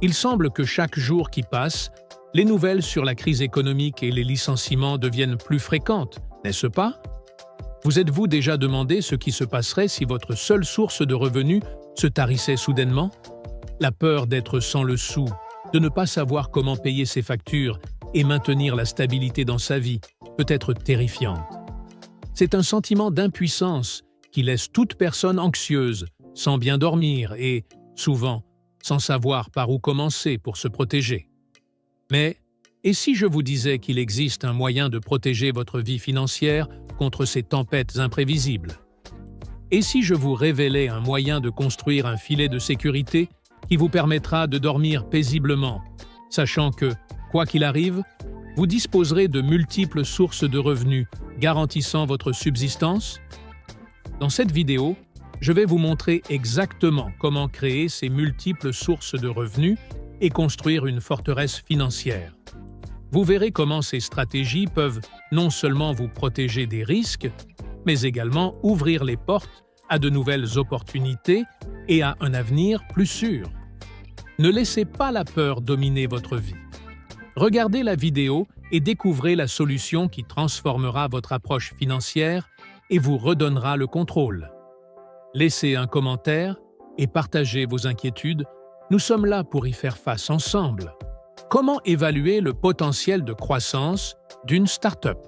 Il semble que chaque jour qui passe, les nouvelles sur la crise économique et les licenciements deviennent plus fréquentes, n'est-ce pas? Vous êtes-vous déjà demandé ce qui se passerait si votre seule source de revenus se tarissait soudainement? La peur d'être sans le sou, de ne pas savoir comment payer ses factures et maintenir la stabilité dans sa vie peut être terrifiante. C'est un sentiment d'impuissance qui laisse toute personne anxieuse, sans bien dormir et, souvent, sans savoir par où commencer pour se protéger. Mais, et si je vous disais qu'il existe un moyen de protéger votre vie financière contre ces tempêtes imprévisibles? Et si je vous révélais un moyen de construire un filet de sécurité qui vous permettra de dormir paisiblement, sachant que, quoi qu'il arrive, vous disposerez de multiples sources de revenus garantissant votre subsistance? Dans cette vidéo, je vais vous montrer exactement comment créer ces multiples sources de revenus et construire une forteresse financière. Vous verrez comment ces stratégies peuvent non seulement vous protéger des risques, mais également ouvrir les portes à de nouvelles opportunités et à un avenir plus sûr. Ne laissez pas la peur dominer votre vie. Regardez la vidéo et découvrez la solution qui transformera votre approche financière et vous redonnera le contrôle. Laissez un commentaire et partagez vos inquiétudes. Nous sommes là pour y faire face ensemble. Comment évaluer le potentiel de croissance d'une start-up?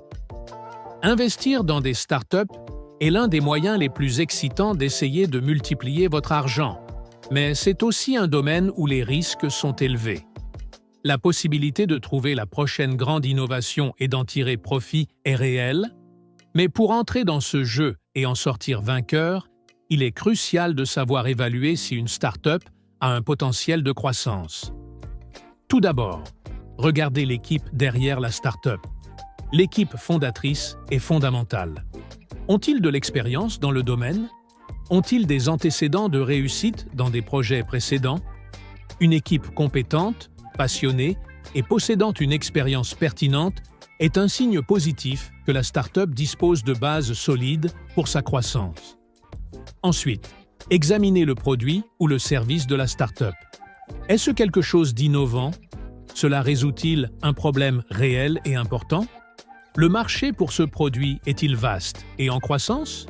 Investir dans des start-up est l'un des moyens les plus excitants d'essayer de multiplier votre argent, mais c'est aussi un domaine où les risques sont élevés. La possibilité de trouver la prochaine grande innovation et d'en tirer profit est réelle, mais pour entrer dans ce jeu et en sortir vainqueur, il est crucial de savoir évaluer si une start-up a un potentiel de croissance. Tout d'abord, regardez l'équipe derrière la start-up. L'équipe fondatrice est fondamentale. Ont-ils de l'expérience dans le domaine? Ont-ils des antécédents de réussite dans des projets précédents? Une équipe compétente, passionnée et possédant une expérience pertinente est un signe positif que la start-up dispose de bases solides pour sa croissance. Ensuite, examinez le produit ou le service de la start-up. Est-ce quelque chose d'innovant? Cela résout-il un problème réel et important? Le marché pour ce produit est-il vaste et en croissance?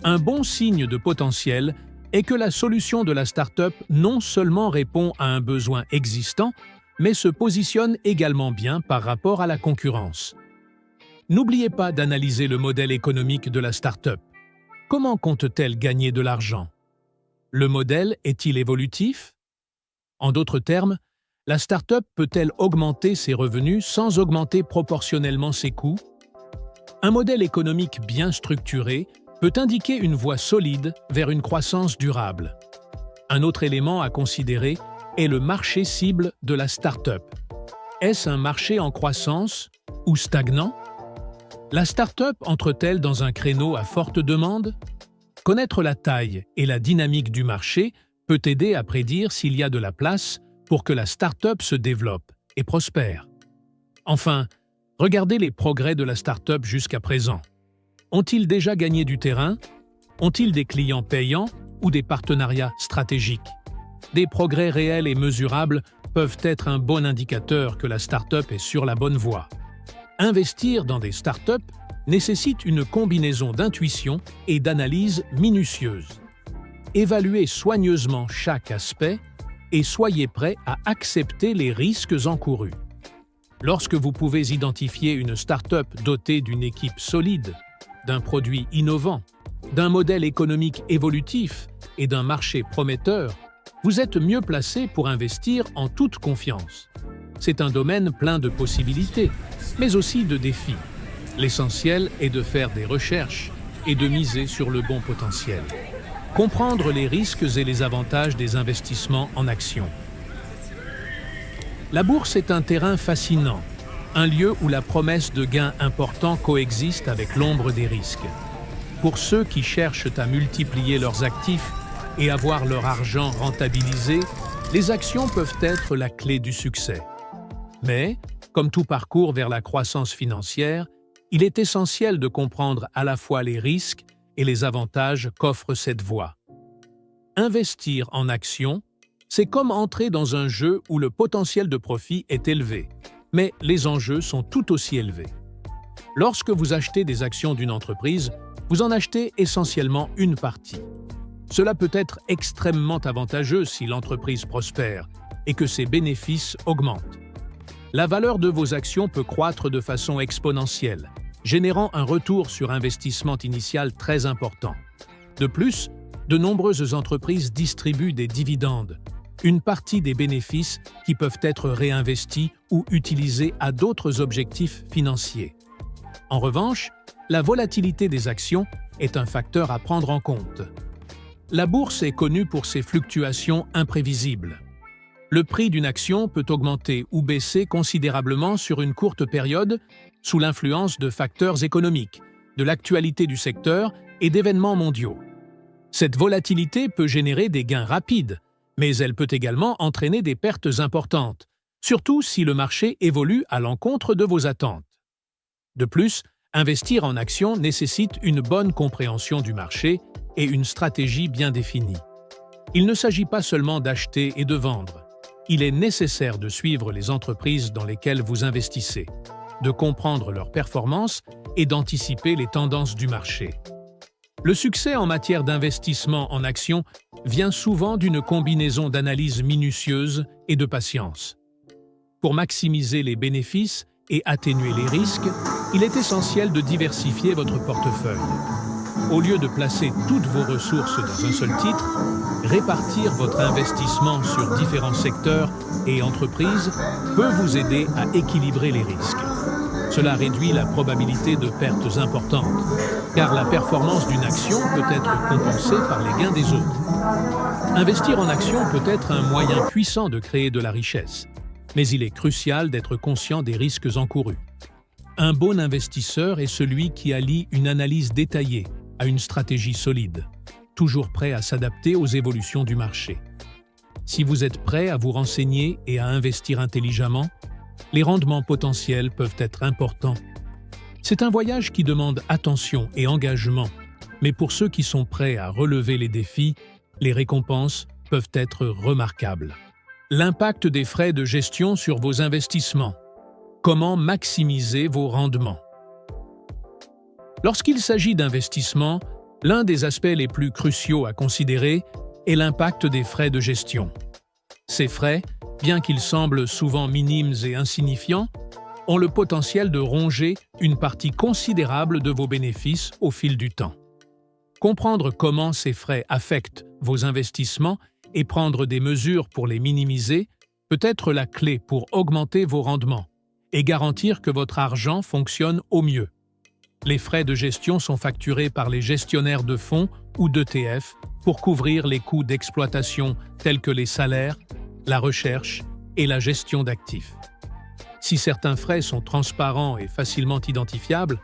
Un bon signe de potentiel est que la solution de la start-up non seulement répond à un besoin existant, mais se positionne également bien par rapport à la concurrence. N'oubliez pas d'analyser le modèle économique de la start-up. Comment compte-t-elle gagner de l'argent? Le modèle est-il évolutif? En d'autres termes, la start-up peut-elle augmenter ses revenus sans augmenter proportionnellement ses coûts? Un modèle économique bien structuré peut indiquer une voie solide vers une croissance durable. Un autre élément à considérer est le marché cible de la start-up. Est-ce un marché en croissance ou stagnant? La start-up entre-t-elle dans un créneau à forte demande? Connaître la taille et la dynamique du marché peut aider à prédire s'il y a de la place pour que la start-up se développe et prospère. Enfin, regardez les progrès de la start-up jusqu'à présent. Ont-ils déjà gagné du terrain? Ont-ils des clients payants ou des partenariats stratégiques? Des progrès réels et mesurables peuvent être un bon indicateur que la start-up est sur la bonne voie. Investir dans des start-up nécessite une combinaison d'intuition et d'analyse minutieuse. Évaluez soigneusement chaque aspect et soyez prêt à accepter les risques encourus. Lorsque vous pouvez identifier une start-up dotée d'une équipe solide, d'un produit innovant, d'un modèle économique évolutif et d'un marché prometteur, vous êtes mieux placé pour investir en toute confiance. C'est un domaine plein de possibilités, mais aussi de défis. L'essentiel est de faire des recherches et de miser sur le bon potentiel. Comprendre les risques et les avantages des investissements en actions. La bourse est un terrain fascinant, un lieu où la promesse de gains importants coexiste avec l'ombre des risques. Pour ceux qui cherchent à multiplier leurs actifs et à voir leur argent rentabilisé, les actions peuvent être la clé du succès. Mais, comme tout parcours vers la croissance financière, il est essentiel de comprendre à la fois les risques et les avantages qu'offre cette voie. Investir en actions, C'est comme entrer dans un jeu où le potentiel de profit est élevé, mais les enjeux sont tout aussi élevés. Lorsque vous achetez des actions d'une entreprise, vous en achetez essentiellement une partie. Cela peut être extrêmement avantageux si l'entreprise prospère et que ses bénéfices augmentent. La valeur de vos actions peut croître de façon exponentielle, générant un retour sur investissement initial très important. De plus, de nombreuses entreprises distribuent des dividendes, une partie des bénéfices qui peuvent être réinvestis ou utilisés à d'autres objectifs financiers. En revanche, la volatilité des actions est un facteur à prendre en compte. La bourse est connue pour ses fluctuations imprévisibles. Le prix d'une action peut augmenter ou baisser considérablement sur une courte période sous l'influence de facteurs économiques, de l'actualité du secteur et d'événements mondiaux. Cette volatilité peut générer des gains rapides, mais elle peut également entraîner des pertes importantes, surtout si le marché évolue à l'encontre de vos attentes. De plus, investir en actions nécessite une bonne compréhension du marché et une stratégie bien définie. Il ne s'agit pas seulement d'acheter et de vendre. Il est nécessaire de suivre les entreprises dans lesquelles vous investissez, de comprendre leurs performances et d'anticiper les tendances du marché. Le succès en matière d'investissement en actions vient souvent d'une combinaison d'analyse minutieuse et de patience. Pour maximiser les bénéfices et atténuer les risques, il est essentiel de diversifier votre portefeuille. Au lieu de placer toutes vos ressources dans un seul titre, répartir votre investissement sur différents secteurs et entreprises peut vous aider à équilibrer les risques. Cela réduit la probabilité de pertes importantes, car la performance d'une action peut être compensée par les gains des autres. Investir en actions peut être un moyen puissant de créer de la richesse, mais il est crucial d'être conscient des risques encourus. Un bon investisseur est celui qui allie une analyse détaillée à une stratégie solide, toujours prêt à s'adapter aux évolutions du marché. Si vous êtes prêt à vous renseigner et à investir intelligemment, les rendements potentiels peuvent être importants. C'est un voyage qui demande attention et engagement, mais pour ceux qui sont prêts à relever les défis, les récompenses peuvent être remarquables. L'impact des frais de gestion sur vos investissements. Comment maximiser vos rendements? Lorsqu'il s'agit d'investissement, l'un des aspects les plus cruciaux à considérer est l'impact des frais de gestion. Ces frais, bien qu'ils semblent souvent minimes et insignifiants, ont le potentiel de ronger une partie considérable de vos bénéfices au fil du temps. Comprendre comment ces frais affectent vos investissements et prendre des mesures pour les minimiser peut être la clé pour augmenter vos rendements et garantir que votre argent fonctionne au mieux. Les frais de gestion sont facturés par les gestionnaires de fonds ou d'ETF pour couvrir les coûts d'exploitation tels que les salaires, la recherche et la gestion d'actifs. Si certains frais sont transparents et facilement identifiables,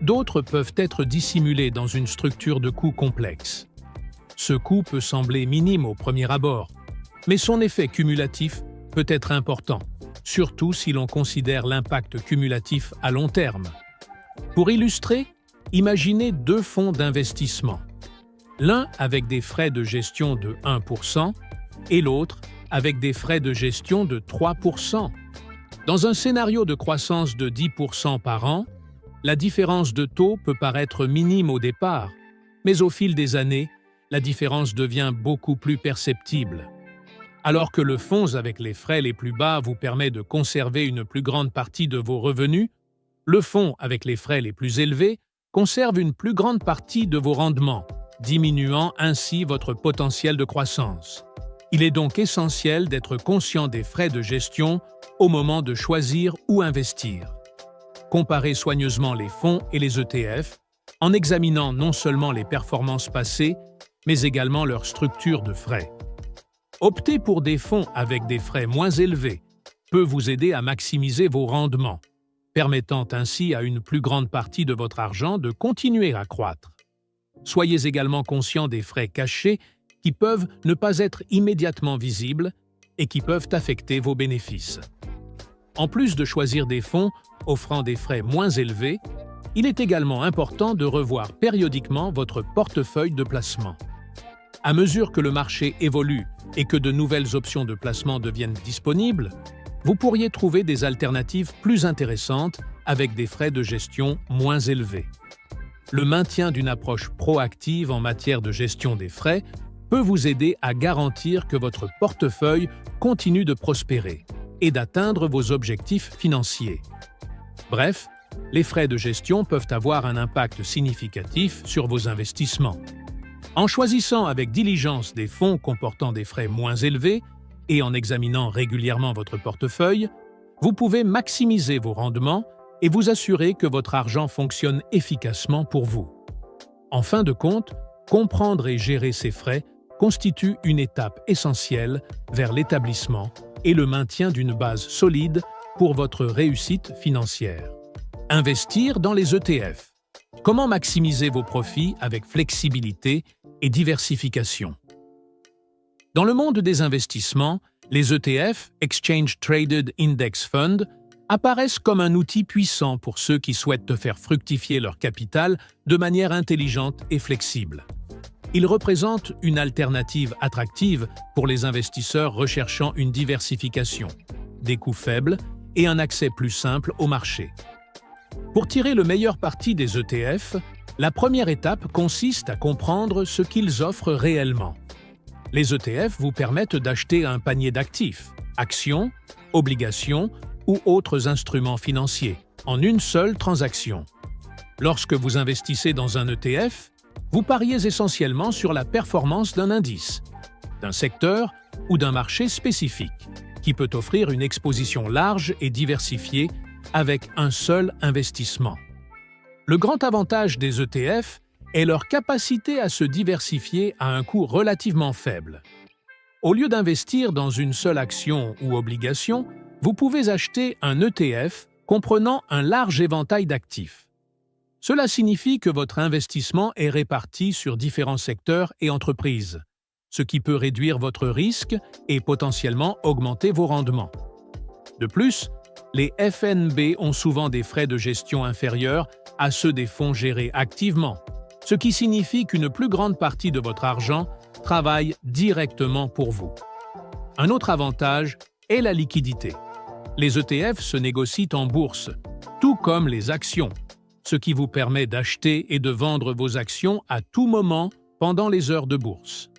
d'autres peuvent être dissimulés dans une structure de coûts complexe. Ce coût peut sembler minime au premier abord, mais son effet cumulatif peut être important, surtout si l'on considère l'impact cumulatif à long terme. Pour illustrer, imaginez deux fonds d'investissement, l'un avec des frais de gestion de 1% et l'autre avec des frais de gestion de 3%. Dans un scénario de croissance de 10% par an, la différence de taux peut paraître minime au départ, mais au fil des années, la différence devient beaucoup plus perceptible. Alors que le fonds avec les frais les plus bas vous permet de conserver une plus grande partie de vos revenus, le fonds avec les frais les plus élevés conserve une plus grande partie de vos rendements, diminuant ainsi votre potentiel de croissance. Il est donc essentiel d'être conscient des frais de gestion au moment de choisir où investir. Comparez soigneusement les fonds et les ETF en examinant non seulement les performances passées, mais également leur structure de frais. Opter pour des fonds avec des frais moins élevés peut vous aider à maximiser vos rendements, permettant ainsi à une plus grande partie de votre argent de continuer à croître. Soyez également conscient des frais cachés qui peuvent ne pas être immédiatement visibles et qui peuvent affecter vos bénéfices. En plus de choisir des fonds offrant des frais moins élevés, il est également important de revoir périodiquement votre portefeuille de placement. À mesure que le marché évolue et que de nouvelles options de placement deviennent disponibles, vous pourriez trouver des alternatives plus intéressantes avec des frais de gestion moins élevés. Le maintien d'une approche proactive en matière de gestion des frais peut vous aider à garantir que votre portefeuille continue de prospérer et d'atteindre vos objectifs financiers. Bref, les frais de gestion peuvent avoir un impact significatif sur vos investissements. En choisissant avec diligence des fonds comportant des frais moins élevés et en examinant régulièrement votre portefeuille, vous pouvez maximiser vos rendements et vous assurer que votre argent fonctionne efficacement pour vous. En fin de compte, comprendre et gérer ces frais constitue une étape essentielle vers l'établissement et le maintien d'une base solide pour votre réussite financière. Investir dans les ETF. Comment maximiser vos profits avec flexibilité et diversification? Dans le monde des investissements, les ETF, Exchange Traded Index Fund, apparaissent comme un outil puissant pour ceux qui souhaitent faire fructifier leur capital de manière intelligente et flexible. Ils représentent une alternative attractive pour les investisseurs recherchant une diversification, des coûts faibles et un accès plus simple au marché. Pour tirer le meilleur parti des ETF, la première étape consiste à comprendre ce qu'ils offrent réellement. Les ETF vous permettent d'acheter un panier d'actifs, actions, obligations ou autres instruments financiers, en une seule transaction. Lorsque vous investissez dans un ETF, vous pariez essentiellement sur la performance d'un indice, d'un secteur ou d'un marché spécifique, qui peut offrir une exposition large et diversifiée avec un seul investissement. Le grand avantage des ETF est leur capacité à se diversifier à un coût relativement faible. Au lieu d'investir dans une seule action ou obligation, vous pouvez acheter un ETF comprenant un large éventail d'actifs. Cela signifie que votre investissement est réparti sur différents secteurs et entreprises, ce qui peut réduire votre risque et potentiellement augmenter vos rendements. De plus, les FNB ont souvent des frais de gestion inférieurs à ceux des fonds gérés activement, ce qui signifie qu'une plus grande partie de votre argent travaille directement pour vous. Un autre avantage est la liquidité. Les ETF se négocient en bourse, tout comme les actions, ce qui vous permet d'acheter et de vendre vos actions à tout moment pendant les heures de bourse.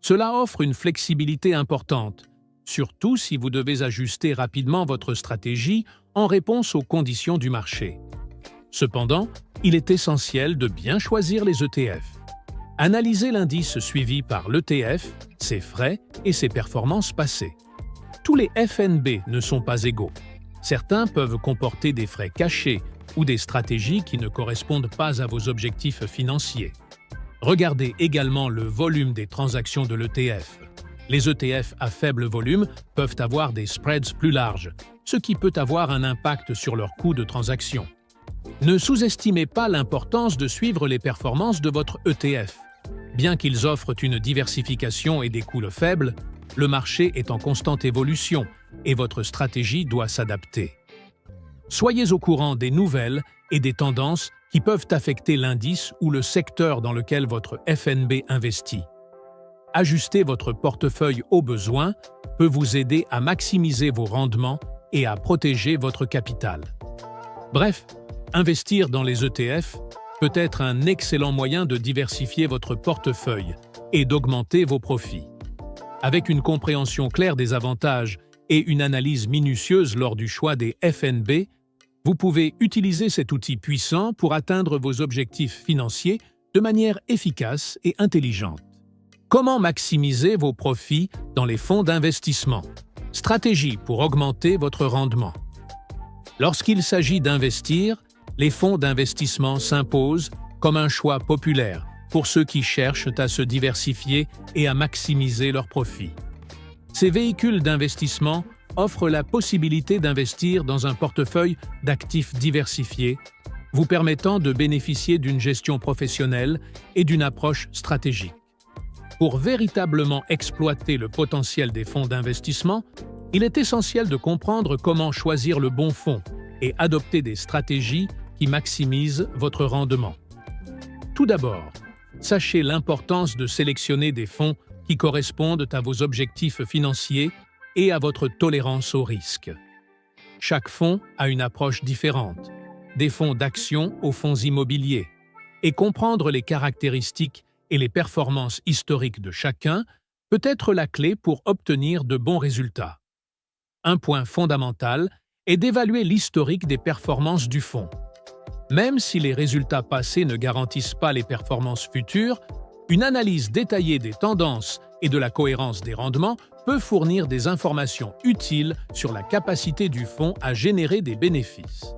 Cela offre une flexibilité importante, surtout si vous devez ajuster rapidement votre stratégie en réponse aux conditions du marché. Cependant, il est essentiel de bien choisir les ETF. Analysez l'indice suivi par l'ETF, ses frais et ses performances passées. Tous les FNB ne sont pas égaux. Certains peuvent comporter des frais cachés ou des stratégies qui ne correspondent pas à vos objectifs financiers. Regardez également le volume des transactions de l'ETF. Les ETF à faible volume peuvent avoir des spreads plus larges, ce qui peut avoir un impact sur leur coût de transaction. Ne sous-estimez pas l'importance de suivre les performances de votre ETF. Bien qu'ils offrent une diversification et des coûts faibles, le marché est en constante évolution et votre stratégie doit s'adapter. Soyez au courant des nouvelles et des tendances qui peuvent affecter l'indice ou le secteur dans lequel votre FNB investit. Ajuster votre portefeuille aux besoins peut vous aider à maximiser vos rendements et à protéger votre capital. Bref, investir dans les ETF peut être un excellent moyen de diversifier votre portefeuille et d'augmenter vos profits. Avec une compréhension claire des avantages et une analyse minutieuse lors du choix des FNB, vous pouvez utiliser cet outil puissant pour atteindre vos objectifs financiers de manière efficace et intelligente. Comment maximiser vos profits dans les fonds d'investissement? Stratégie pour augmenter votre rendement. Lorsqu'il s'agit d'investir, les fonds d'investissement s'imposent comme un choix populaire pour ceux qui cherchent à se diversifier et à maximiser leurs profits. Ces véhicules d'investissement offrent la possibilité d'investir dans un portefeuille d'actifs diversifiés, vous permettant de bénéficier d'une gestion professionnelle et d'une approche stratégique. Pour véritablement exploiter le potentiel des fonds d'investissement, il est essentiel de comprendre comment choisir le bon fonds et adopter des stratégies qui maximisent votre rendement. Tout d'abord, sachez l'importance de sélectionner des fonds qui correspondent à vos objectifs financiers et à votre tolérance au risque. Chaque fonds a une approche différente, des fonds d'action aux fonds immobiliers, et comprendre les caractéristiques et les performances historiques de chacun peut être la clé pour obtenir de bons résultats. Un point fondamental est d'évaluer l'historique des performances du fonds. Même si les résultats passés ne garantissent pas les performances futures, une analyse détaillée des tendances et de la cohérence des rendements peut fournir des informations utiles sur la capacité du fonds à générer des bénéfices.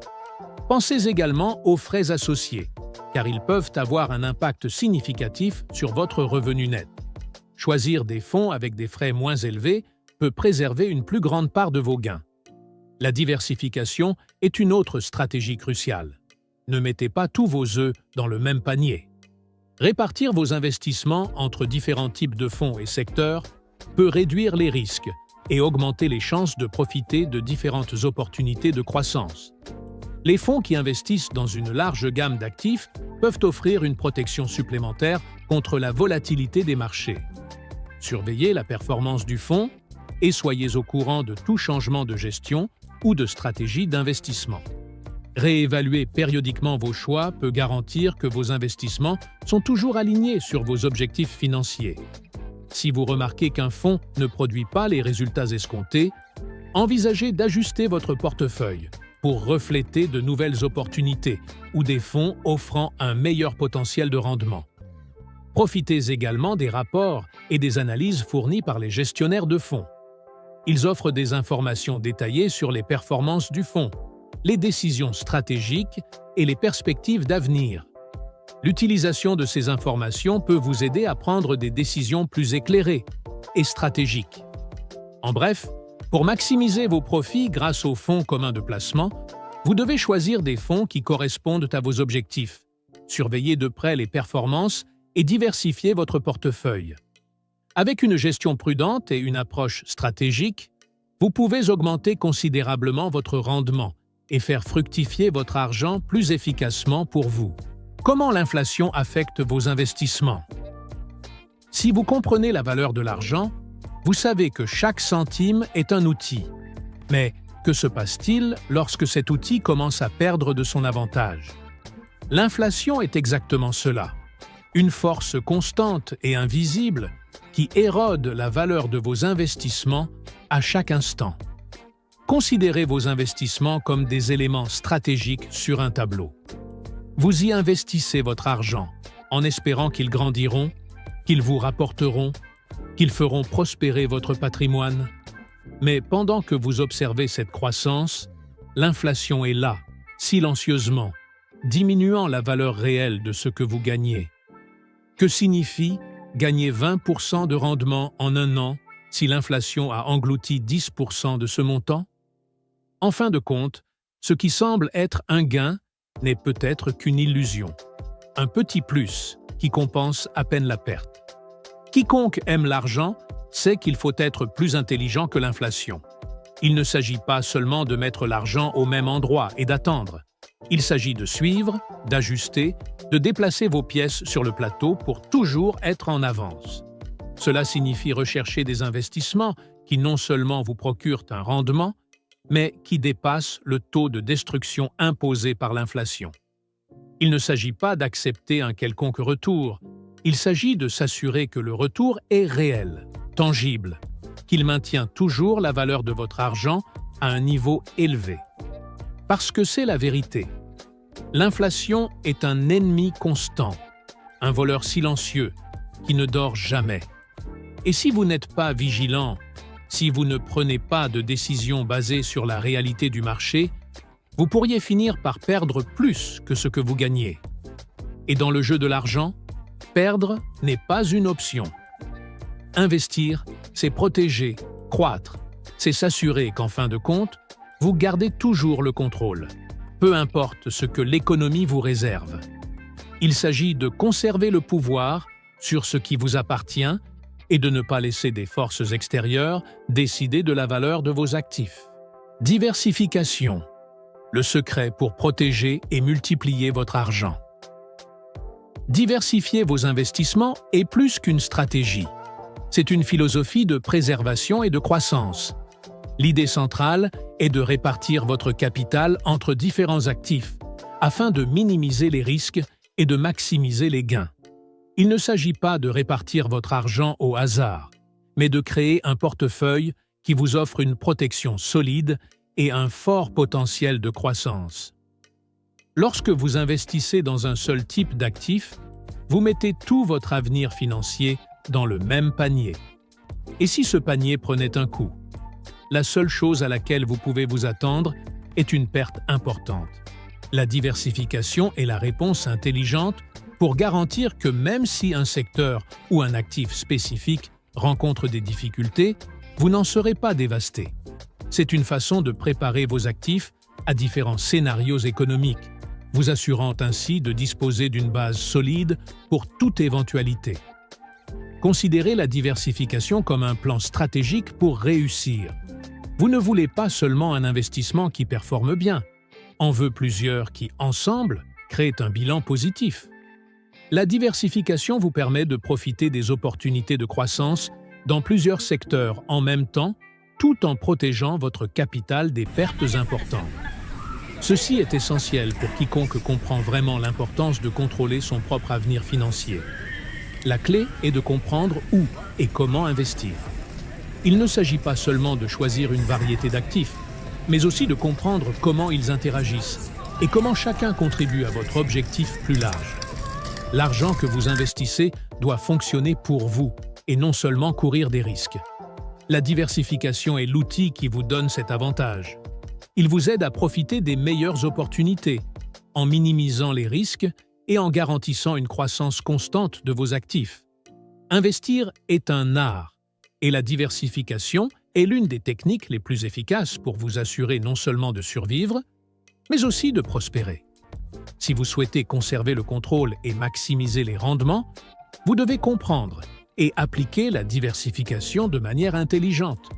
Pensez également aux frais associés, car ils peuvent avoir un impact significatif sur votre revenu net. Choisir des fonds avec des frais moins élevés peut préserver une plus grande part de vos gains. La diversification est une autre stratégie cruciale. Ne mettez pas tous vos œufs dans le même panier. Répartir vos investissements entre différents types de fonds et secteurs peut réduire les risques et augmenter les chances de profiter de différentes opportunités de croissance. Les fonds qui investissent dans une large gamme d'actifs peuvent offrir une protection supplémentaire contre la volatilité des marchés. Surveillez la performance du fonds et soyez au courant de tout changement de gestion ou de stratégie d'investissement. Réévaluer périodiquement vos choix peut garantir que vos investissements sont toujours alignés sur vos objectifs financiers. Si vous remarquez qu'un fonds ne produit pas les résultats escomptés, envisagez d'ajuster votre portefeuille pour refléter de nouvelles opportunités ou des fonds offrant un meilleur potentiel de rendement. Profitez également des rapports et des analyses fournis par les gestionnaires de fonds. Ils offrent des informations détaillées sur les performances du fonds, les décisions stratégiques et les perspectives d'avenir. L'utilisation de ces informations peut vous aider à prendre des décisions plus éclairées et stratégiques. En bref, pour maximiser vos profits grâce aux fonds communs de placement, vous devez choisir des fonds qui correspondent à vos objectifs, surveiller de près les performances et diversifier votre portefeuille. Avec une gestion prudente et une approche stratégique, vous pouvez augmenter considérablement votre rendement et faire fructifier votre argent plus efficacement pour vous. Comment l'inflation affecte vos investissements? Si vous comprenez la valeur de l'argent, vous savez que chaque centime est un outil. Mais que se passe-t-il lorsque cet outil commence à perdre de son avantage? L'inflation est exactement cela. Une force constante et invisible qui érode la valeur de vos investissements à chaque instant. Considérez vos investissements comme des éléments stratégiques sur un tableau. Vous y investissez votre argent en espérant qu'ils grandiront, qu'ils vous rapporteront, qu'ils feront prospérer votre patrimoine. Mais pendant que vous observez cette croissance, l'inflation est là, silencieusement, diminuant la valeur réelle de ce que vous gagnez. Que signifie gagner 20% de rendement en un an si l'inflation a englouti 10% de ce montant? En fin de compte, ce qui semble être un gain n'est peut-être qu'une illusion, un petit plus qui compense à peine la perte. Quiconque aime l'argent sait qu'il faut être plus intelligent que l'inflation. Il ne s'agit pas seulement de mettre l'argent au même endroit et d'attendre. Il s'agit de suivre, d'ajuster, de déplacer vos pièces sur le plateau pour toujours être en avance. Cela signifie rechercher des investissements qui non seulement vous procurent un rendement, mais qui dépassent le taux de destruction imposé par l'inflation. Il ne s'agit pas d'accepter un quelconque retour, il s'agit de s'assurer que le retour est réel, tangible, qu'il maintient toujours la valeur de votre argent à un niveau élevé. Parce que c'est la vérité. L'inflation est un ennemi constant, un voleur silencieux qui ne dort jamais. Et si vous n'êtes pas vigilant, si vous ne prenez pas de décisions basées sur la réalité du marché, vous pourriez finir par perdre plus que ce que vous gagnez. Et dans le jeu de l'argent, perdre n'est pas une option. Investir, c'est protéger, croître, c'est s'assurer qu'en fin de compte, vous gardez toujours le contrôle, peu importe ce que l'économie vous réserve. Il s'agit de conserver le pouvoir sur ce qui vous appartient et de ne pas laisser des forces extérieures décider de la valeur de vos actifs. Diversification, le secret pour protéger et multiplier votre argent. Diversifier vos investissements est plus qu'une stratégie. C'est une philosophie de préservation et de croissance. L'idée centrale est de répartir votre capital entre différents actifs afin de minimiser les risques et de maximiser les gains. Il ne s'agit pas de répartir votre argent au hasard, mais de créer un portefeuille qui vous offre une protection solide et un fort potentiel de croissance. Lorsque vous investissez dans un seul type d'actif, vous mettez tout votre avenir financier dans le même panier. Et si ce panier prenait un coup? La seule chose à laquelle vous pouvez vous attendre est une perte importante. La diversification est la réponse intelligente pour garantir que même si un secteur ou un actif spécifique rencontre des difficultés, vous n'en serez pas dévasté. C'est une façon de préparer vos actifs à différents scénarios économiques, vous assurant ainsi de disposer d'une base solide pour toute éventualité. Considérez la diversification comme un plan stratégique pour réussir. Vous ne voulez pas seulement un investissement qui performe bien, en veut plusieurs qui, ensemble, créent un bilan positif. La diversification vous permet de profiter des opportunités de croissance dans plusieurs secteurs en même temps, tout en protégeant votre capital des pertes importantes. Ceci est essentiel pour quiconque comprend vraiment l'importance de contrôler son propre avenir financier. La clé est de comprendre où et comment investir. Il ne s'agit pas seulement de choisir une variété d'actifs, mais aussi de comprendre comment ils interagissent et comment chacun contribue à votre objectif plus large. L'argent que vous investissez doit fonctionner pour vous et non seulement courir des risques. La diversification est l'outil qui vous donne cet avantage. Il vous aide à profiter des meilleures opportunités, en minimisant les risques et en garantissant une croissance constante de vos actifs. Investir est un art, et la diversification est l'une des techniques les plus efficaces pour vous assurer non seulement de survivre, mais aussi de prospérer. Si vous souhaitez conserver le contrôle et maximiser les rendements, vous devez comprendre et appliquer la diversification de manière intelligente.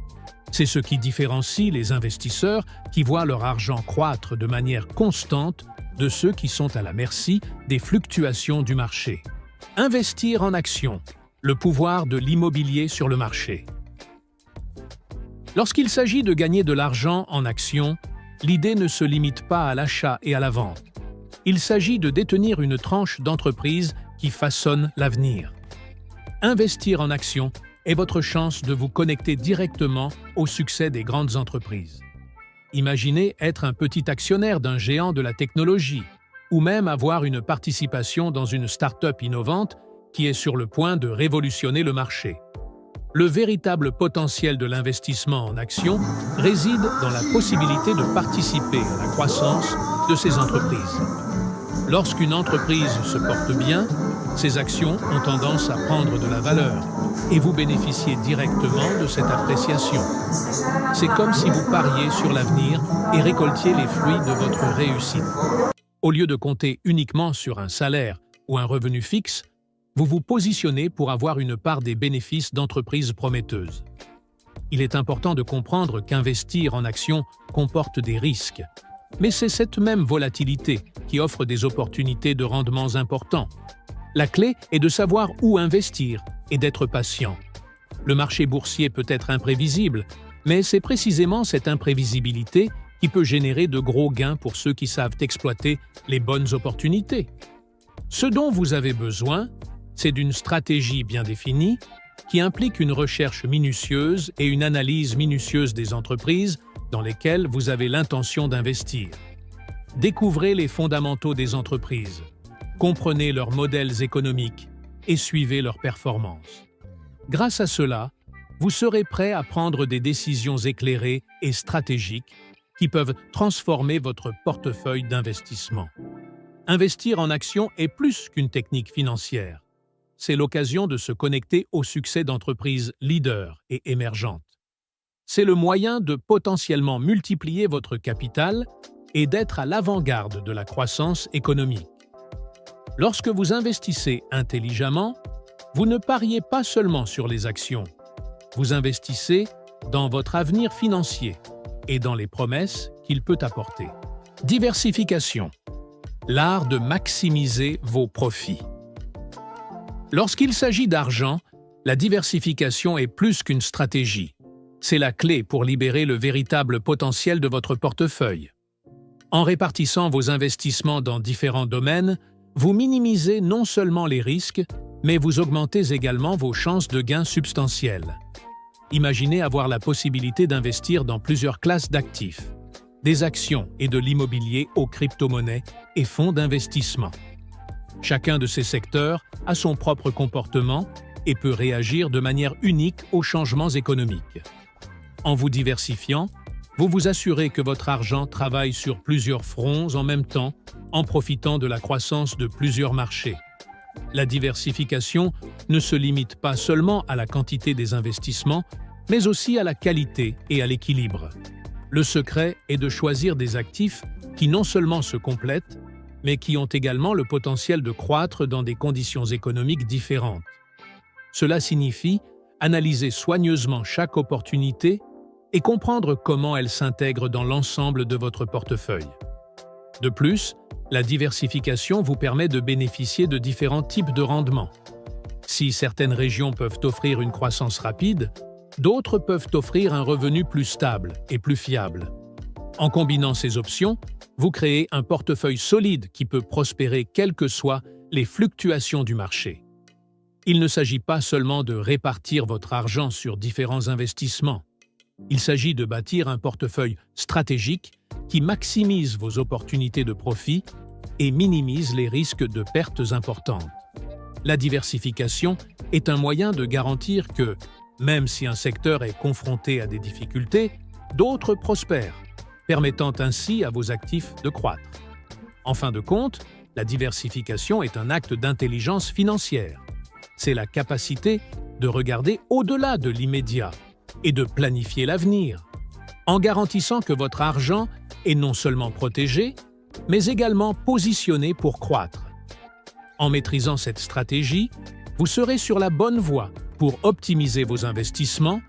C'est ce qui différencie les investisseurs qui voient leur argent croître de manière constante de ceux qui sont à la merci des fluctuations du marché. Investir en actions, le pouvoir de l'immobilier sur le marché. Lorsqu'il s'agit de gagner de l'argent en actions, l'idée ne se limite pas à l'achat et à la vente. Il s'agit de détenir une tranche d'entreprise qui façonne l'avenir. Investir en actions est votre chance de vous connecter directement au succès des grandes entreprises. Imaginez être un petit actionnaire d'un géant de la technologie, ou même avoir une participation dans une start-up innovante qui est sur le point de révolutionner le marché. Le véritable potentiel de l'investissement en actions réside dans la possibilité de participer à la croissance de ces entreprises. Lorsqu'une entreprise se porte bien, ses actions ont tendance à prendre de la valeur et vous bénéficiez directement de cette appréciation. C'est comme si vous pariez sur l'avenir et récoltiez les fruits de votre réussite. Au lieu de compter uniquement sur un salaire ou un revenu fixe, vous vous positionnez pour avoir une part des bénéfices d'entreprises prometteuses. Il est important de comprendre qu'investir en actions comporte des risques, mais c'est cette même volatilité qui offre des opportunités de rendements importants. La clé est de savoir où investir et d'être patient. Le marché boursier peut être imprévisible, mais c'est précisément cette imprévisibilité qui peut générer de gros gains pour ceux qui savent exploiter les bonnes opportunités. Ce dont vous avez besoin, c'est d'une stratégie bien définie qui implique une recherche minutieuse et une analyse minutieuse des entreprises dans lesquelles vous avez l'intention d'investir. Découvrez les fondamentaux des entreprises, comprenez leurs modèles économiques et suivez leurs performances. Grâce à cela, vous serez prêt à prendre des décisions éclairées et stratégiques qui peuvent transformer votre portefeuille d'investissement. Investir en actions est plus qu'une technique financière. C'est l'occasion de se connecter au succès d'entreprises leaders et émergentes. C'est le moyen de potentiellement multiplier votre capital et d'être à l'avant-garde de la croissance économique. Lorsque vous investissez intelligemment, vous ne pariez pas seulement sur les actions. Vous investissez dans votre avenir financier et dans les promesses qu'il peut apporter. Diversification. L'art de maximiser vos profits. Lorsqu'il s'agit d'argent, La diversification est plus qu'une stratégie. C'est la clé pour libérer le véritable potentiel de votre portefeuille. En répartissant vos investissements dans différents domaines, vous minimisez non seulement les risques, mais vous augmentez également vos chances de gains substantiels. Imaginez avoir la possibilité d'investir dans plusieurs classes d'actifs, des actions et de l'immobilier aux crypto-monnaies et fonds d'investissement. Chacun de ces secteurs a son propre comportement et peut réagir de manière unique aux changements économiques. En vous diversifiant, vous vous assurez que votre argent travaille sur plusieurs fronts en même temps, en profitant de la croissance de plusieurs marchés. La diversification ne se limite pas seulement à la quantité des investissements, mais aussi à la qualité et à l'équilibre. Le secret est de choisir des actifs qui non seulement se complètent, mais qui ont également le potentiel de croître dans des conditions économiques différentes. Cela signifie analyser soigneusement chaque opportunité et comprendre comment elle s'intègre dans l'ensemble de votre portefeuille. De plus, la diversification vous permet de bénéficier de différents types de rendements. Si certaines régions peuvent offrir une croissance rapide, d'autres peuvent offrir un revenu plus stable et plus fiable. En combinant ces options, vous créez un portefeuille solide qui peut prospérer quelles que soient les fluctuations du marché. Il ne s'agit pas seulement de répartir votre argent sur différents investissements. Il s'agit de bâtir un portefeuille stratégique qui maximise vos opportunités de profit et minimise les risques de pertes importantes. La diversification est un moyen de garantir que, même si un secteur est confronté à des difficultés, d'autres prospèrent, permettant ainsi à vos actifs de croître. En fin de compte, la diversification est un acte d'intelligence financière. C'est la capacité de regarder au-delà de l'immédiat et de planifier l'avenir, en garantissant que votre argent est non seulement protégé, mais également positionné pour croître. En maîtrisant cette stratégie, vous serez sur la bonne voie pour optimiser vos investissements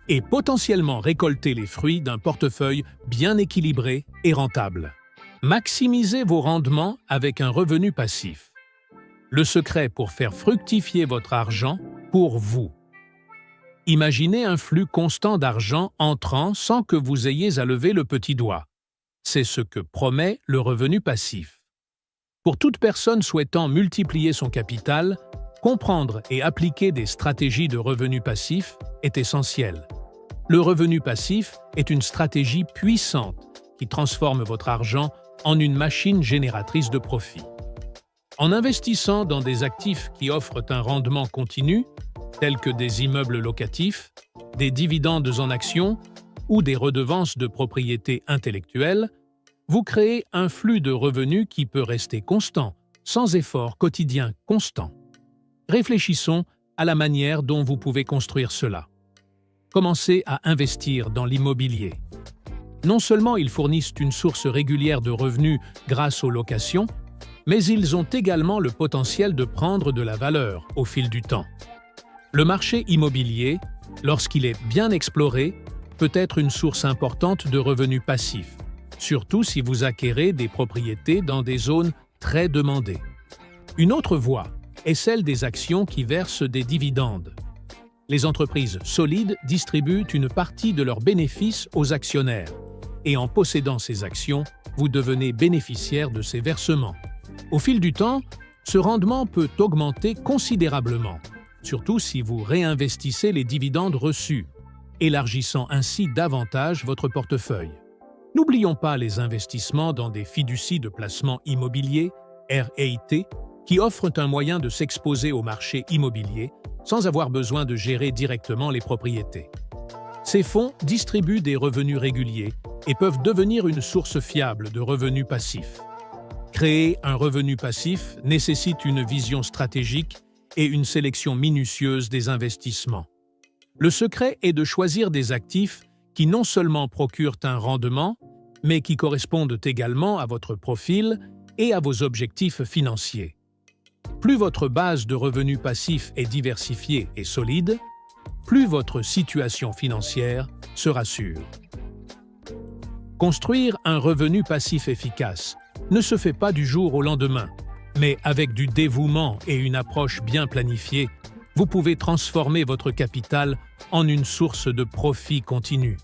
et potentiellement récolter les fruits d'un portefeuille bien équilibré et rentable. Maximisez vos rendements avec un revenu passif. Le secret pour faire fructifier votre argent pour vous. Imaginez un flux constant d'argent entrant sans que vous ayez à lever le petit doigt. C'est ce que promet le revenu passif. Pour toute personne souhaitant multiplier son capital, comprendre et appliquer des stratégies de revenu passif est essentiel. Le revenu passif est une stratégie puissante qui transforme votre argent en une machine génératrice de profit. En investissant dans des actifs qui offrent un rendement continu, tels que des immeubles locatifs, des dividendes en actions ou des redevances de propriété intellectuelle, vous créez un flux de revenus qui peut rester constant, sans effort quotidien constant. Réfléchissons à la manière dont vous pouvez construire cela. Commencez à investir dans l'immobilier. Non seulement ils fournissent une source régulière de revenus grâce aux locations, mais ils ont également le potentiel de prendre de la valeur au fil du temps. Le marché immobilier, lorsqu'il est bien exploré, peut être une source importante de revenus passifs, surtout si vous acquérez des propriétés dans des zones très demandées. Une autre voie est celle des actions qui versent des dividendes. Les entreprises solides distribuent une partie de leurs bénéfices aux actionnaires, et en possédant ces actions, vous devenez bénéficiaire de ces versements. Au fil du temps, ce rendement peut augmenter considérablement, surtout si vous réinvestissez les dividendes reçus, élargissant ainsi davantage votre portefeuille. N'oublions pas les investissements dans des fiducies de placement immobilier, REIT, qui offrent un moyen de s'exposer au marché immobilier sans avoir besoin de gérer directement les propriétés. Ces fonds distribuent des revenus réguliers et peuvent devenir une source fiable de revenus passifs. Créer un revenu passif nécessite une vision stratégique et une sélection minutieuse des investissements. Le secret est de choisir des actifs qui non seulement procurent un rendement, mais qui correspondent également à votre profil et à vos objectifs financiers. Plus votre base de revenus passifs est diversifiée et solide, plus votre situation financière sera sûre. Construire un revenu passif efficace ne se fait pas du jour au lendemain, mais avec du dévouement et une approche bien planifiée, vous pouvez transformer votre capital en une source de profit continu.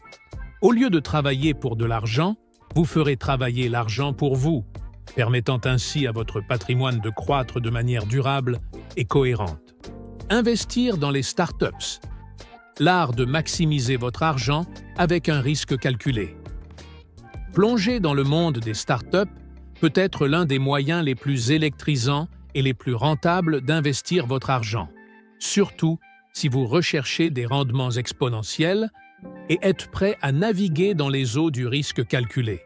Au lieu de travailler pour de l'argent, vous ferez travailler l'argent pour vous, permettant ainsi à votre patrimoine de croître de manière durable et cohérente. Investir dans les startups. L'art de maximiser votre argent avec un risque calculé. Plonger dans le monde des startups peut être l'un des moyens les plus électrisants et les plus rentables d'investir votre argent, surtout si vous recherchez des rendements exponentiels et êtes prêt à naviguer dans les eaux du risque calculé.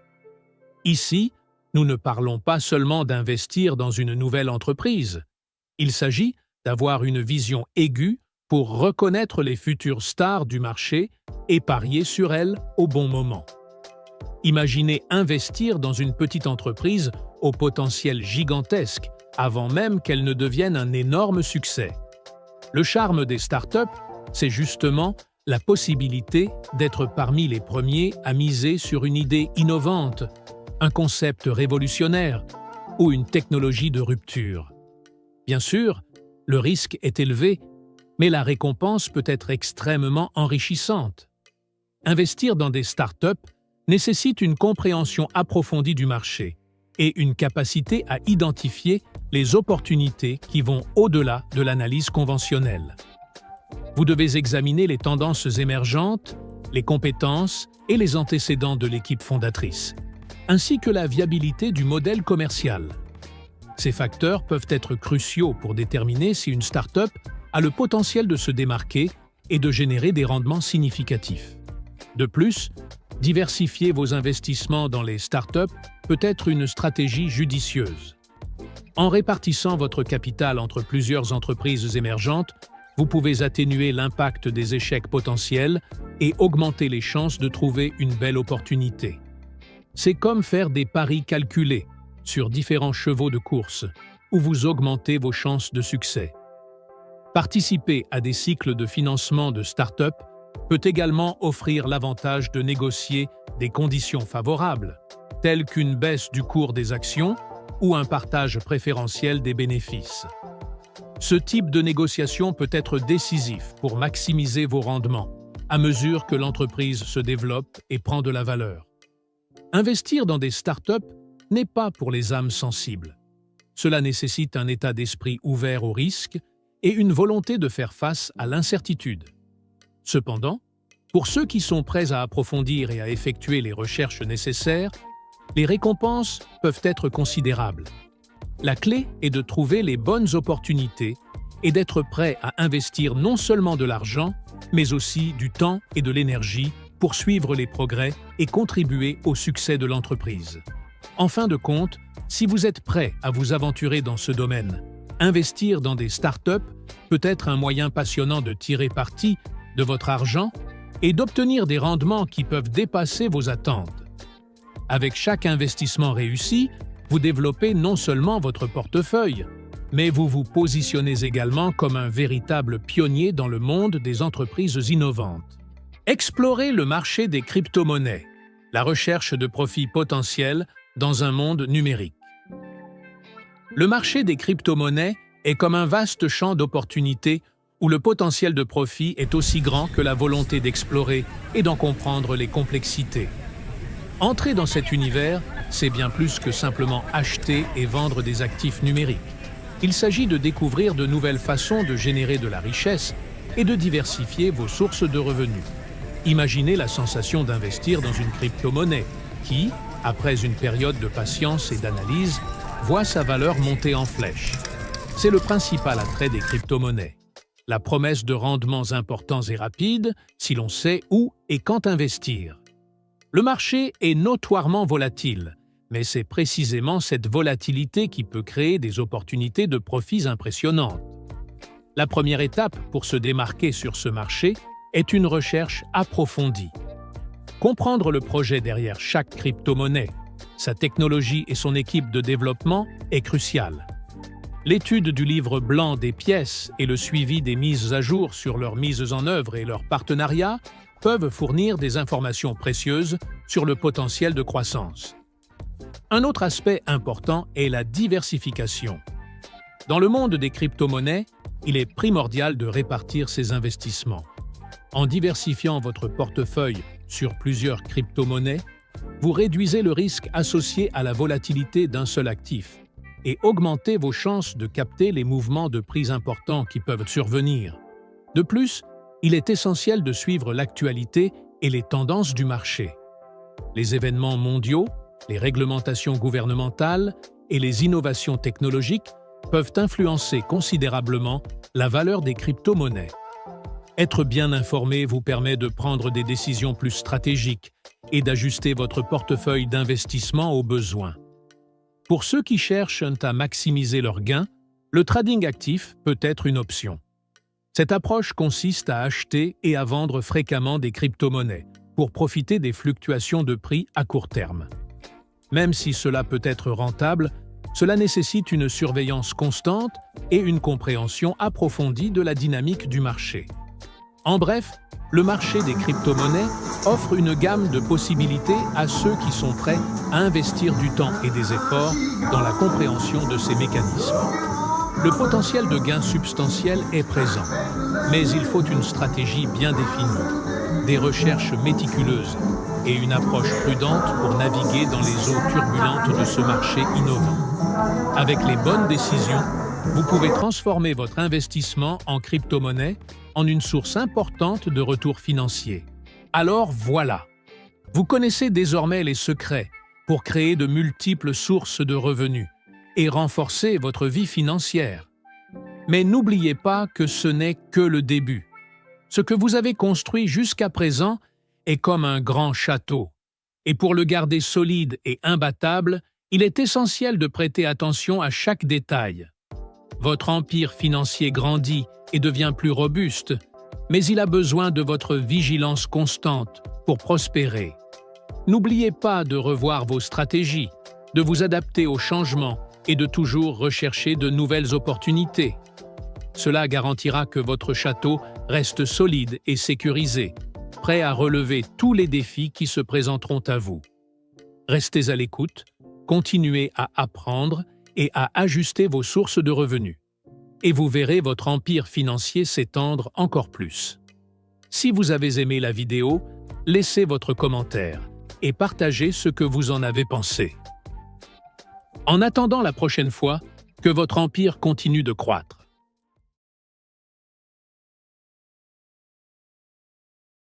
Ici, nous ne parlons pas seulement d'investir dans une nouvelle entreprise. Il s'agit d'avoir une vision aiguë pour reconnaître les futures stars du marché et parier sur elles au bon moment. Imaginez investir dans une petite entreprise au potentiel gigantesque avant même qu'elle ne devienne un énorme succès. Le charme des startups, c'est justement la possibilité d'être parmi les premiers à miser sur une idée innovante, un concept révolutionnaire ou une technologie de rupture. Bien sûr, le risque est élevé, mais la récompense peut être extrêmement enrichissante. Investir dans des startups nécessite une compréhension approfondie du marché et une capacité à identifier les opportunités qui vont au-delà de l'analyse conventionnelle. Vous devez examiner les tendances émergentes, les compétences et les antécédents de l'équipe fondatrice, ainsi que la viabilité du modèle commercial. Ces facteurs peuvent être cruciaux pour déterminer si une start-up a le potentiel de se démarquer et de générer des rendements significatifs. De plus, diversifier vos investissements dans les startups peut être une stratégie judicieuse. En répartissant votre capital entre plusieurs entreprises émergentes, vous pouvez atténuer l'impact des échecs potentiels et augmenter les chances de trouver une belle opportunité. C'est comme faire des paris calculés sur différents chevaux de course, où vous augmentez vos chances de succès. Participer à des cycles de financement de start-up peut également offrir l'avantage de négocier des conditions favorables, telles qu'une baisse du cours des actions ou un partage préférentiel des bénéfices. Ce type de négociation peut être décisif pour maximiser vos rendements à mesure que l'entreprise se développe et prend de la valeur. Investir dans des startups n'est pas pour les âmes sensibles. Cela nécessite un état d'esprit ouvert au risque et une volonté de faire face à l'incertitude. Cependant, pour ceux qui sont prêts à approfondir et à effectuer les recherches nécessaires, les récompenses peuvent être considérables. La clé est de trouver les bonnes opportunités et d'être prêt à investir non seulement de l'argent, mais aussi du temps et de l'énergie pour suivre les progrès et contribuer au succès de l'entreprise. En fin de compte, si vous êtes prêt à vous aventurer dans ce domaine, investir dans des startups peut être un moyen passionnant de tirer parti de votre argent et d'obtenir des rendements qui peuvent dépasser vos attentes. Avec chaque investissement réussi, vous développez non seulement votre portefeuille, mais vous vous positionnez également comme un véritable pionnier dans le monde des entreprises innovantes. Explorez le marché des crypto-monnaies, la recherche de profits potentiels dans un monde numérique. Le marché des crypto-monnaies est comme un vaste champ d'opportunités où le potentiel de profit est aussi grand que la volonté d'explorer et d'en comprendre les complexités. Entrer dans cet univers, c'est bien plus que simplement acheter et vendre des actifs numériques. Il s'agit de découvrir de nouvelles façons de générer de la richesse et de diversifier vos sources de revenus. Imaginez la sensation d'investir dans une crypto-monnaie qui, après une période de patience et d'analyse, voit sa valeur monter en flèche. C'est le principal attrait des crypto-monnaies. La promesse de rendements importants et rapides si l'on sait où et quand investir. Le marché est notoirement volatile, mais c'est précisément cette volatilité qui peut créer des opportunités de profits impressionnantes. La première étape pour se démarquer sur ce marché est une recherche approfondie. Comprendre le projet derrière chaque crypto-monnaie, sa technologie et son équipe de développement est crucial. L'étude du livre blanc des pièces et le suivi des mises à jour sur leurs mises en œuvre et leurs partenariats peuvent fournir des informations précieuses sur le potentiel de croissance. Un autre aspect important est la diversification. Dans le monde des crypto-monnaies, il est primordial de répartir ces investissements. En diversifiant votre portefeuille sur plusieurs crypto-monnaies, vous réduisez le risque associé à la volatilité d'un seul actif et augmentez vos chances de capter les mouvements de prix importants qui peuvent survenir. De plus, il est essentiel de suivre l'actualité et les tendances du marché. Les événements mondiaux, les réglementations gouvernementales et les innovations technologiques peuvent influencer considérablement la valeur des crypto-monnaies. Être bien informé vous permet de prendre des décisions plus stratégiques et d'ajuster votre portefeuille d'investissement aux besoins. Pour ceux qui cherchent à maximiser leurs gains, le trading actif peut être une option. Cette approche consiste à acheter et à vendre fréquemment des crypto-monnaies pour profiter des fluctuations de prix à court terme. Même si cela peut être rentable, cela nécessite une surveillance constante et une compréhension approfondie de la dynamique du marché. En bref, le marché des crypto-monnaies offre une gamme de possibilités à ceux qui sont prêts à investir du temps et des efforts dans la compréhension de ces mécanismes. Le potentiel de gain substantiel est présent, mais il faut une stratégie bien définie, des recherches méticuleuses et une approche prudente pour naviguer dans les eaux turbulentes de ce marché innovant. Avec les bonnes décisions, vous pouvez transformer votre investissement en crypto-monnaie en une source importante de retours financiers. Alors voilà, vous connaissez désormais les secrets pour créer de multiples sources de revenus et renforcer votre vie financière. Mais n'oubliez pas que ce n'est que le début. Ce que vous avez construit jusqu'à présent est comme un grand château. Et pour le garder solide et imbattable, il est essentiel de prêter attention à chaque détail. Votre empire financier grandit et devient plus robuste, mais il a besoin de votre vigilance constante pour prospérer. N'oubliez pas de revoir vos stratégies, de vous adapter aux changements et de toujours rechercher de nouvelles opportunités. Cela garantira que votre château reste solide et sécurisé, prêt à relever tous les défis qui se présenteront à vous. Restez à l'écoute, continuez à apprendre et à ajuster vos sources de revenus. Et vous verrez votre empire financier s'étendre encore plus. Si vous avez aimé la vidéo, laissez votre commentaire et partagez ce que vous en avez pensé. En attendant la prochaine fois, que votre empire continue de croître.